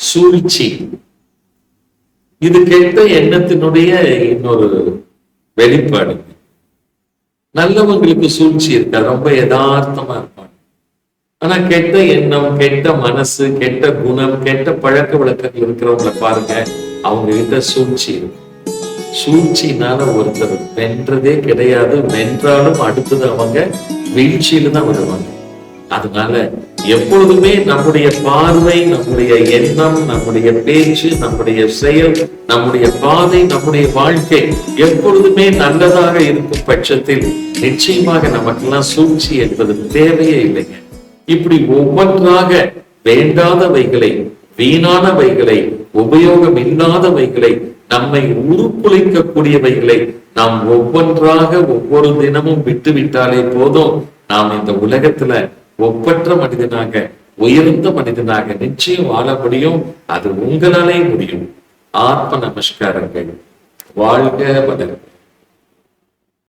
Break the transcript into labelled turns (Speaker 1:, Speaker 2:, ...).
Speaker 1: சூழ்ச்சி. இது கெட்ட எண்ணத்தினுடைய இன்னொரு வெளிப்பாடு. நல்லவங்களுக்கு சூழ்ச்சி இருக்கா, ரொம்ப யதார்த்தமா இருப்பாங்க. ஆனா கெட்ட எண்ணம், கெட்ட மனசு, கெட்ட குணம், கெட்ட பழக்க வழக்கங்கள் இருக்கிறவங்களை பாருங்க, அவங்க கிட்ட சூழ்ச்சி இருக்கும். சூழ்ச்சினால ஒருத்தர் வென்றதே கிடையாது. வென்றாலும் அடுத்தது அவங்க வீழ்ச்சியில தான் வருவாங்க. அதனால எப்பொழுதுமே நம்முடைய பார்வை, நம்முடைய எண்ணம், நம்முடைய பேச்சு, நம்முடைய செயல், நம்முடைய பாதை, நம்முடைய வாழ்க்கை எப்பொழுதுமே நல்லதாக இருக்கும் பட்சத்தில் நிச்சயமாக நமக்கெல்லாம் சூழ்ச்சி என்பது தேவையே இல்லைங்க. இப்படி ஒவ்வொன்றாக வேண்டாதவைகளை, வீணானவைகளை, உபயோகம் இல்லாதவைகளை, நம்மை உருக்குலைக்கக்கூடியவைகளை நாம் ஒவ்வொன்றாக ஒவ்வொரு தினமும் விட்டு விட்டாலே போதும், நாம் இந்த உலகத்துல ஒப்பற்ற மனிதனாக, உயர்ந்த மனிதனாக நிச்சயம் வாழ முடியும். அது உங்களாலே முடியும். ஆத்ம நமஸ்காரங்கள். வாழ்க வளர்க.